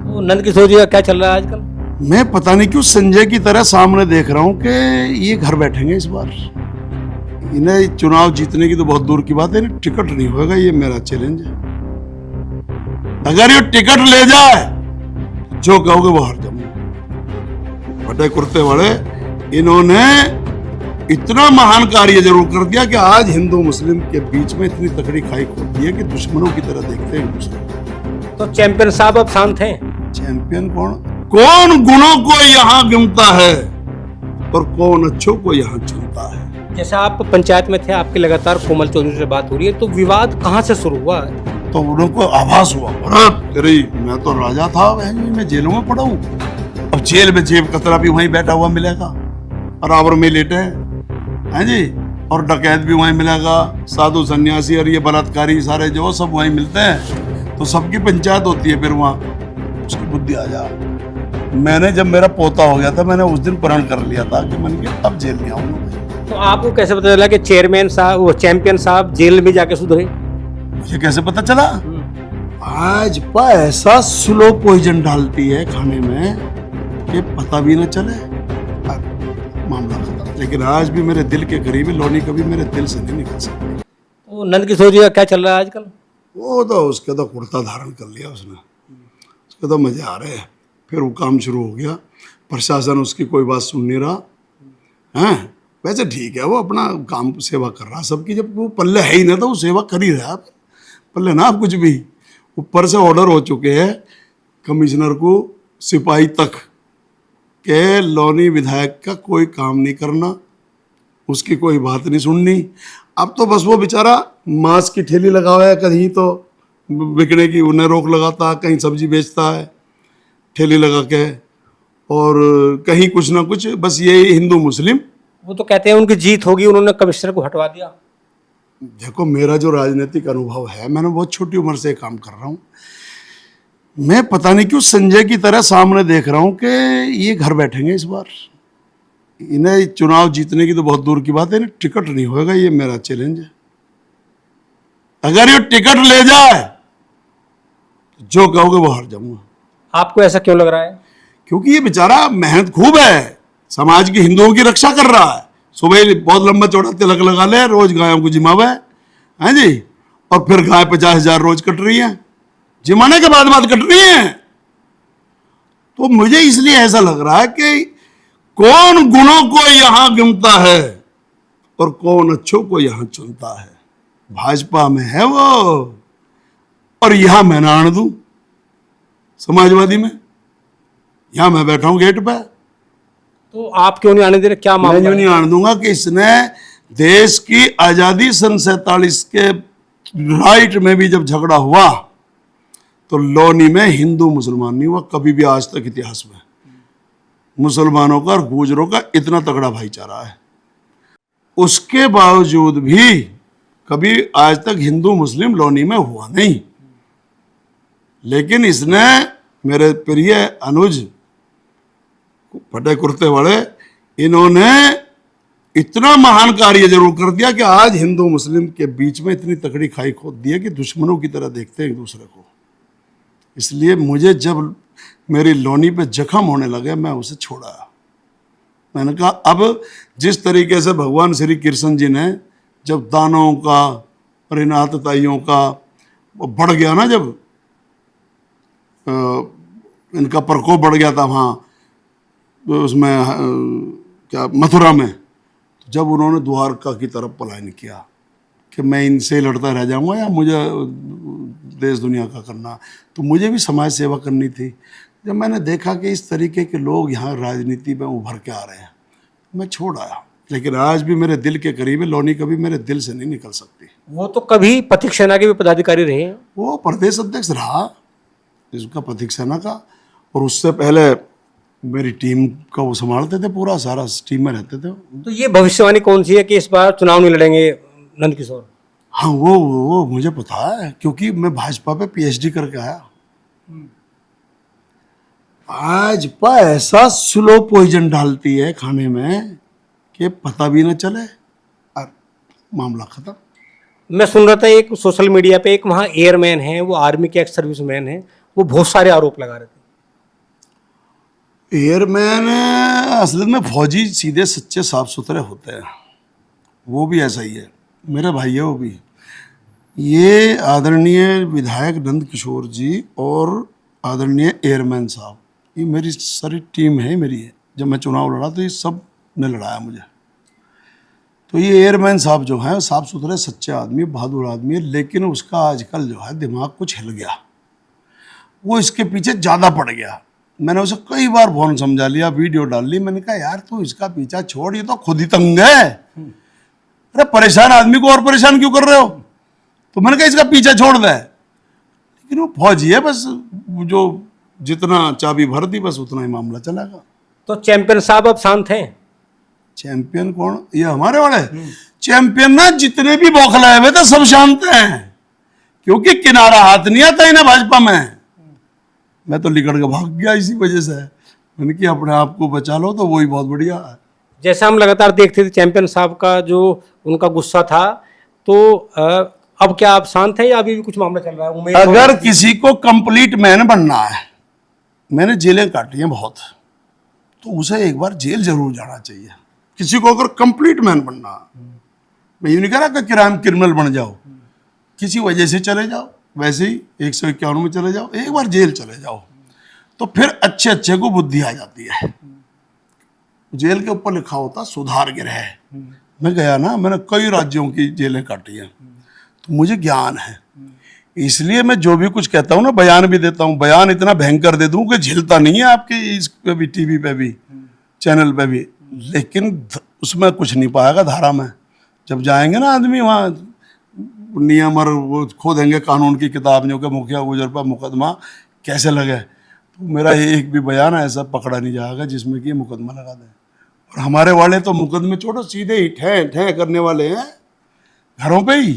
वो नंद किशोर जी का क्या चल रहा है आजकल? मैं पता नहीं क्यों संजय की तरह सामने देख रहा हूं कि ये घर बैठेंगे इस बार। इन्हें चुनाव जीतने की तो बहुत दूर की बात है, इन्हें टिकट नहीं होगा, ये मेरा चैलेंज है। अगर ये टिकट ले जाए जो कहोगे वो हार जाऊंगा। फटे कुर्ते वाले इन्होंने इतना महान कार्य जरूर कर दिया कि आज हिंदू मुस्लिम के बीच में इतनी तकड़ी खाई खोलती है कि दुश्मनों की तरह देखते हैं एक दूसरे को। तो चैंपियन साहब अब शांत हैं? चैंपियन कौन गुणों को यहाँ गिनता है और कौन अच्छों को यहाँ चुनता है। जैसे आप पंचायत में थे, आपकी लगातार कोमल चौधरी से बात हो रही है, तो विवाद कहाँ से शुरू हुआ है? तो उनको आभास हुआ, अरे मैं तो राजा था, मैं जेलों में पड़ा हूँ। अब जेल में जेब कतरा भी वहीं बैठा हुआ मिलेगा, बराबर में लेटे हैं जी, और डकैत भी वहीं मिलेगा, साधु सन्यासी और ये बलात्कारी सारे जो सब वहीं मिलते हैं। तो सबकी पंचायत होती है फिर वहाँ। उसकी बुद्धि आ जा। मैंने जब मेरा पोता हो गया था, मैंने उस दिन प्रण कर लिया था कि मन के अब जेल में आऊंगा। तो आपको कैसे पता चला कि चेयरमैन साहब, वो चैंपियन साहब जेल में जाके सुधरे? मुझे कैसे पता चला? भाजपा ऐसा स्लो पॉइजन डालती है खाने में कि पता भी न चले, मामला खत्म। लेकिन आज भी मेरे दिल के करीब है, लोनी कभी मेरे दिल से नहीं निकल सकती। वो नंद किशोर जी का क्या चल रहा है आजकल? वो तो उसके तो कुर्ता धारण कर लिया उसने, उसके तो मजे आ रहे हैं। फिर वो काम शुरू हो गया, प्रशासन उसकी कोई बात सुन नहीं रहा है। वैसे ठीक है, वो अपना काम सेवा कर रहा सबकी। जब वो पल्ले है ही ना तो वो सेवा कर ही रहा। पल्ले ना आप कुछ भी, ऊपर से ऑर्डर हो चुके हैं कमिश्नर को, सिपाही तक, के लोनी विधायक का कोई काम नहीं करना, उसकी कोई बात नहीं सुननी। अब तो बस वो बेचारा मांस की ठेली लगा हुआ है, कहीं तो बिकने की उन्हें रोक लगाता, कहीं सब्जी बेचता है ठेली लगा के, और कहीं कुछ ना कुछ, बस यही हिंदू मुस्लिम। वो तो कहते हैं उनकी जीत होगी, उन्होंने कमिश्नर को हटवा दिया। देखो, मेरा जो राजनीतिक अनुभव है, मैंने बहुत छोटी उम्र से काम कर रहा हूँ। मैं पता नहीं क्यों संजय की तरह सामने देख रहा हूँ कि ये घर बैठेंगे इस बार। इन्हें चुनाव जीतने की तो बहुत दूर की बात है, इन्हें टिकट नहीं होगा, ये मेरा चैलेंज है। अगर ये टिकट ले जाए जो कहोगे वो हार जाऊंगा। आपको ऐसा क्यों लग रहा है? क्योंकि ये बेचारा मेहनत खूब है, समाज की हिंदुओं की रक्षा कर रहा है। सुबह बहुत लंबा चौड़ा तिलक लगा ले, रोज गायों को जिमावे है जी, और फिर गाय 50,000 रोज कट रही है, जिमाने के बाद कट रही है। तो मुझे इसलिए ऐसा लग रहा है कि कौन गुणों को यहां गिनता है और कौन अच्छों को यहां चुनता है। भाजपा में है वो, और यहां मैं ना आने दूं। समाजवादी में यहां मैं बैठा हूं गेट पे, तो आप क्यों नहीं आने दे रहे? क्या मैं मामला नहीं आने दूंगा कि इसने देश की आजादी सन 47 के राइट में भी जब झगड़ा हुआ तो लोनी में हिंदू मुसलमान नहीं हुआ कभी भी आज तक इतिहास में। मुसलमानों का और गुजरों का इतना तगड़ा भाईचारा है, उसके बावजूद भी कभी आज तक हिंदू मुस्लिम लोनी में हुआ नहीं। लेकिन इसने, मेरे प्रिय अनुज फटे कुर्ते वाले, इन्होंने इतना महान कार्य जरूर कर दिया कि आज हिंदू मुस्लिम के बीच में इतनी तकड़ी खाई खोद दी है कि दुश्मनों की तरह देखते हैं एक दूसरे को। इसलिए मुझे जब मेरी लोनी पे जख्म होने लगे, मैं उसे छोड़ा। मैंने कहा अब जिस तरीके से भगवान श्री कृष्ण जी ने जब दानों का और अनाथताइयों का बढ़ गया ना, जब इनका प्रकोप बढ़ गया था वहाँ उसमें क्या मथुरा में, तो जब उन्होंने द्वारका की तरफ पलायन किया कि मैं इनसे लड़ता रह जाऊंगा या मुझे देश दुनिया का करना, तो मुझे भी समाज सेवा करनी थी। जब मैंने देखा कि इस तरीके के लोग यहाँ राजनीति में उभर के आ रहे हैं, मैं छोड़ आया। लेकिन आज भी मेरे दिल के करीब है, लोनी कभी मेरे दिल से नहीं निकल सकती। वो तो कभी पथिक सेना के भी पदाधिकारी रहे हैं। वो प्रदेश अध्यक्ष रहा इसका पथिक सेना का, और उससे पहले मेरी टीम का वो संभालते थे, पूरा सारा टीम में रहते थे। तो ये भविष्यवाणी कौन सी है कि इस बार चुनाव नहीं लड़ेंगे नंद किशोर? हाँ, वो मुझे पता है, क्योंकि मैं भाजपा पे PhD करके आया। भाजपा ऐसा स्लो पॉइजन डालती है खाने में कि पता भी न चले, और मामला खत्म। मैं सुन रहा था एक सोशल मीडिया पे एक वहाँ एयरमैन है, वो आर्मी के एक्स सर्विसमैन है, वो बहुत सारे आरोप लगा रहे थे। एयरमैन असल में फौजी सीधे सच्चे साफ सुथरे होते हैं, वो भी ऐसा ही है, मेरे भाई है वो भी। ये आदरणीय विधायक नंद किशोर जी और आदरणीय एयरमैन साहब, ये मेरी सारी टीम है, मेरी है। जब मैं चुनाव लड़ा तो ये सब ने लड़ाया मुझे। तो ये एयरमैन साहब जो हैं साफ सुथरे सच्चे आदमी, बहादुर आदमी है, लेकिन उसका आजकल जो है दिमाग कुछ हिल गया, वो इसके पीछे ज़्यादा पड़ गया। मैंने उसे कई बार फोन समझा लिया, वीडियो डाल ली, मैंने कहा यार तू इसका पीछा छोड़, ये तो खुद ही तंग है, अरे परेशान आदमी को और परेशान क्यों कर रहे हो। तो मैंने कहा इसका पीछा छोड़ दे, लेकिन वो फौजी है, बस जो जितना चाबी भर दी बस उतना ही मामला चलेगा। तो चैंपियन साहब अब शांत हैं? चैंपियन कौन? ये हमारे वाले चैंपियन ना, जितने भी बौखलाए हुए थे सब शांत हैं, क्योंकि किनारा हाथ नहीं आता है ना भाजपा में। मैं तो लिकड़ के भाग गया इसी वजह से, मैंने कि अपने आप को बचा लो तो वही बहुत बढ़िया है। जैसा हम लगातार देखते थे चैंपियन साहब का जो उनका गुस्सा था, तो अब क्या आप शांत हैं या अभी भी कुछ मामला चल रहा है? उम्मीद अगर किसी को कंप्लीट मैन बनना है, मैंने जेलें काटी हैं बहुत, तो उसे एक बार जेल जरूर जाना चाहिए। किसी को अगर कंप्लीट मैन बनना है, मैं ये नहीं कह रहा कि क्रिमिनल बन जाओ, किसी वजह से चले जाओ, वैसे ही 151 में चले जाओ, एक बार जेल चले जाओ, तो फिर अच्छे अच्छे को बुद्धि आ जाती है। जेल के ऊपर लिखा होता सुधार गृह। मैं गया ना, मैंने कई राज्यों की जेलें काटी हैं, तो मुझे ज्ञान है, इसलिए मैं जो भी कुछ कहता हूँ ना, बयान भी देता हूँ, बयान इतना भयंकर दे दूँ कि झिलता नहीं है आपके इस पे भी, टीवी पे भी, चैनल पे भी, लेकिन उसमें कुछ नहीं पाएगा धारा में। जब जाएंगे ना आदमी वहाँ, नियम और वो खोदेंगे कानून की किताब जो कि मुखिया गुजर पर मुकदमा कैसे लगे, तो मेरा एक भी बयान ऐसा पकड़ा नहीं जाएगा जिसमें कि मुकदमा लगा दें। और हमारे वाले तो मुकदमे छोड़ो, सीधे ही ठे ठे करने वाले हैं घरों पे ही।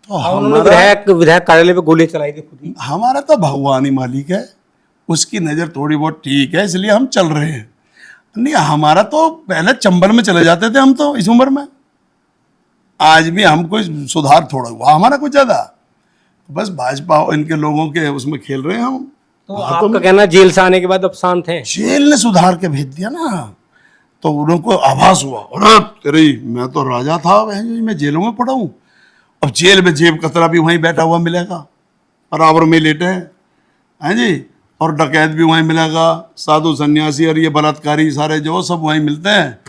तो उन्होंने विधायक कार्यालय पे गोली चलाई थी खुद ही। हमारा तो भगवान ही मालिक है, उसकी नज़र थोड़ी बहुत ठीक है, इसलिए हम चल रहे हैं। नहीं, हमारा तो पहले चंबल में चले जाते थे हम तो इस उम्र में, आज भी हम कोई सुधार थोड़ा हुआ हमारा कुछ ज़्यादा, बस भाजपा इनके लोगों के उसमें खेल रहे हैं हम। तो आपका कहना जेल से आने के बाद अब शांत हैं? जेल ने सुधार के भेज दिया ना, तो उनको आभास हुआ, अरे तेरी मैं तो राजा था, मैं जेलों में पड़ा हूँ, अब जेल में जेब कतरा भी वहीं बैठा हुआ मिलेगा, बराबर में लेटे हैं जी, और डकैत भी वहीं मिलेगा, साधु सन्यासी और ये बलात्कारी सारे जो सब वहीं मिलते हैं,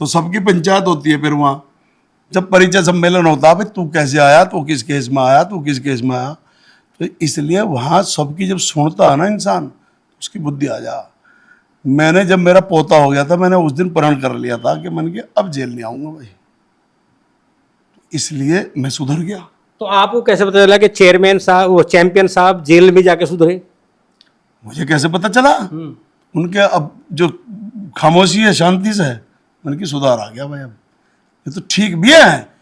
तो सबकी पंचायत होती है। फिर वहाँ जब परिचय सम्मेलन होता है, भाई तू कैसे आया, तू किस केस में आया, तू किस केस में आया, तो इसलिए वहाँ सबकी जब सुनता है ना इंसान, उसकी बुद्धि आ जा। मैंने जब मेरा पोता हो गया था, मैंने उस दिन प्रण कर लिया था कि मैंने कहा अब जेल नहीं आऊँगा भाई, इसलिए मैं सुधर गया। तो आपको कैसे पता चला कि चेयरमैन साहब, वो चैंपियन साहब जेल में जाके सुधरे? मुझे कैसे पता चला? उनके अब जो खामोशी है, शांति से है, मैंने कि सुधार आ गया भाई, अब ये तो ठीक भी है।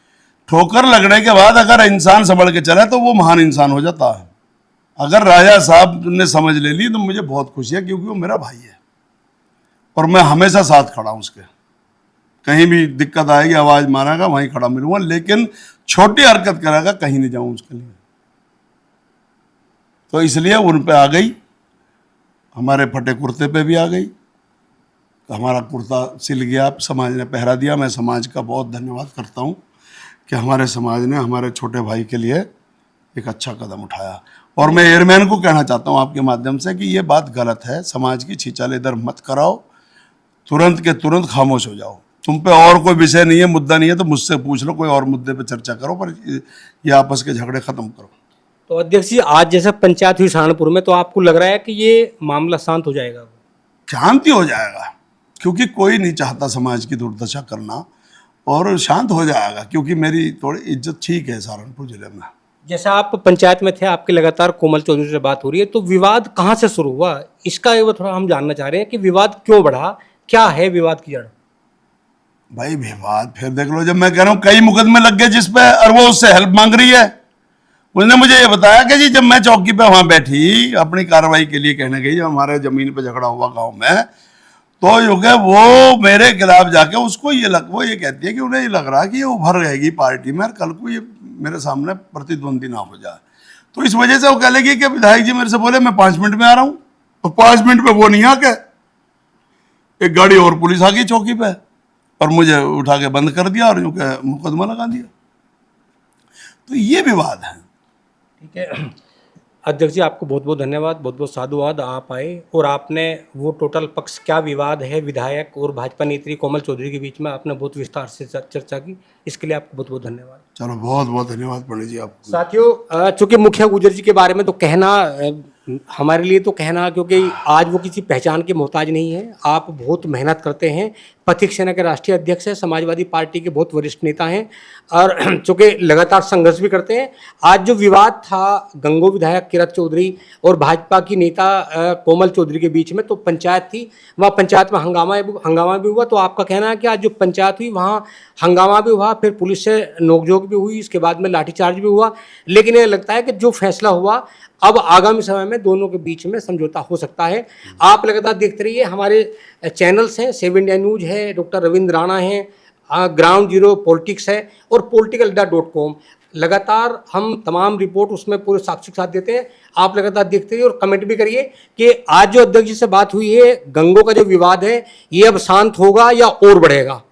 ठोकर लगने के बाद अगर इंसान संभल के चले तो वो महान इंसान हो जाता है। अगर राजा साहब ने समझ ले ली तो मुझे बहुत खुशी है, क्योंकि वो मेरा भाई है और मैं हमेशा साथ खड़ा हूँ उसके। कहीं भी दिक्कत आएगी, आवाज़ मारेगा, वहीं खड़ा मिलूंगा, लेकिन छोटी हरकत करेगा कहीं नहीं जाऊँ उसके लिए। तो इसलिए उन पे आ गई, हमारे फटे कुर्ते पे भी आ गई, हमारा कुर्ता सिल गया, समाज ने पहरा दिया। मैं समाज का बहुत धन्यवाद करता हूँ कि हमारे समाज ने हमारे छोटे भाई के लिए एक अच्छा कदम उठाया। और मैं एयरमैन को कहना चाहता हूँ आपके माध्यम से कि ये बात गलत है, समाज की छीछाल इधर मत कराओ, तुरंत के तुरंत खामोश हो जाओ। तुम पे और कोई विषय नहीं है, मुद्दा नहीं है, तो मुझसे पूछ लो, कोई और मुद्दे पे चर्चा करो, पर ये आपस के झगड़े खत्म करो। तो अध्यक्ष जी, आज जैसे पंचायत हुई सहारनपुर में, तो आपको लग रहा है कि ये मामला शांत हो जाएगा? शांति हो जाएगा, क्योंकि कोई नहीं चाहता समाज की दुर्दशा करना, और शांत हो जाएगा, क्योंकि मेरी थोड़ी इज्जत ठीक है सहारनपुर जिले में। जैसा आप पंचायत में थे, आपकी लगातार कोमल चौधरी से बात हो रही है, तो विवाद कहाँ से शुरू हुआ, इसका एक बार थोड़ा हम जानना चाह रहे हैं कि विवाद क्यों बढ़ा, क्या है विवाद की जड़? भाई विवाद फिर देख लो, जब मैं कह रहा हूँ कई मुकदमे लग गए जिस पे, और वो उससे हेल्प मांग रही है। उसने मुझे ये बताया कि जी जब मैं चौकी पे वहाँ बैठी अपनी कार्रवाई के लिए कहने गई, जब हमारे ज़मीन पे झगड़ा हुआ गांव में, तो जो है वो मेरे खिलाफ जाके उसको वो ये कहती है कि उन्हें ये लग रहा है कि ये उभर रहेगी पार्टी में और कल को ये मेरे सामने प्रतिद्वंदी ना हो जाए। तो इस वजह से वो कह लेगी कि विधायक जी मेरे से बोले मैं 5 मिनट में आ रहा हूँ, तो 5 मिनट पे वो नहीं आके एक गाड़ी और पुलिस आ गई चौकी पे और मुझे उठा के बंद कर दिया और यूं के मुकदमा लगा दिया। तो ये विवाद है। ठीक है अध्यक्ष जी, आपको बहुत बहुत धन्यवाद, बहुत बहुत साधुवाद, आप आए और आपने वो टोटल पक्ष क्या विवाद है विधायक और भाजपा नेत्री कोमल चौधरी के बीच में आपने बहुत विस्तार से चर्चा की, इसके लिए आपको बहुत बहुत धन्यवाद। चलो बहुत बहुत धन्यवाद पंडित जी आपको। साथियों, चूंकि मुखिया गुर्जर जी के बारे में तो कहना हमारे लिए तो कहना, क्योंकि आज वो किसी पहचान के मोहताज नहीं है, आप बहुत मेहनत करते हैं, पथिक सेना के राष्ट्रीय अध्यक्ष हैं, समाजवादी पार्टी के बहुत वरिष्ठ नेता हैं और चूंकि लगातार संघर्ष भी करते हैं। आज जो विवाद था गंगो विधायक किरत चौधरी और भाजपा की नेता कोमल चौधरी के बीच में, तो पंचायत थी, वहाँ पंचायत में हंगामा भी हुआ। तो आपका कहना है कि आज जो पंचायत हुई वहाँ हंगामा भी हुआ, फिर पुलिस से नोकझोंक भी हुई, इसके बाद में लाठीचार्ज भी हुआ, लेकिन ये लगता है कि जो फैसला हुआ अब आगामी समय में दोनों के बीच में समझौता हो सकता है। आप लगातार देखते रहिए, हमारे चैनल्स हैं, 7 इंडिया न्यूज है, डॉक्टर रविंद्र राणा हैं, ग्राउंड जीरो पॉलिटिक्स है और politicalda.com। लगातार हम तमाम रिपोर्ट उसमें पूरे साक्षी के साथ देते हैं। आप लगातार देखते रहिए और कमेंट भी करिए कि आज जो अध्यक्ष जी से बात हुई है, गंगो का जो विवाद है ये अब शांत होगा या और बढ़ेगा।